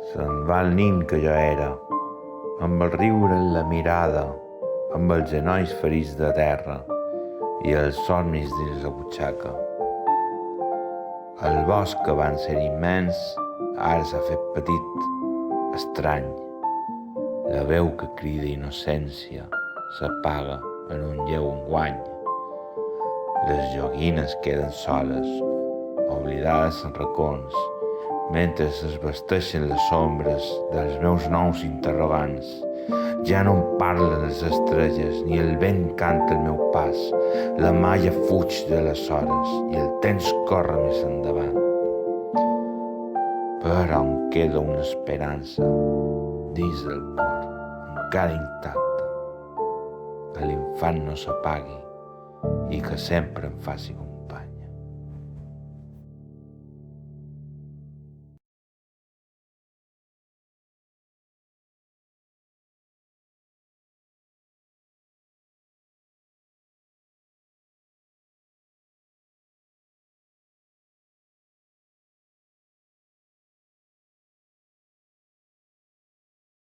Se'n va el nin que jo era, amb el riure en la mirada, amb els genolls ferits de terra i els somnis dins la butxaca. El bosc que van ser immens ara s'ha fet petit, estrany. La veu que crida innocència s'apaga en un lleu enguany. Les joguines queden soles, oblidades en racons, mentre es vesteixen les ombres dels meus nous interrogants. Ja no em parlen les estrelles, ni el vent canta el meu pas. La malla fuig de les hores i el temps corre més endavant. Però em queda una esperança dins del cor, encara intacta, que l'infant no s'apagui i que sempre em faci companyia.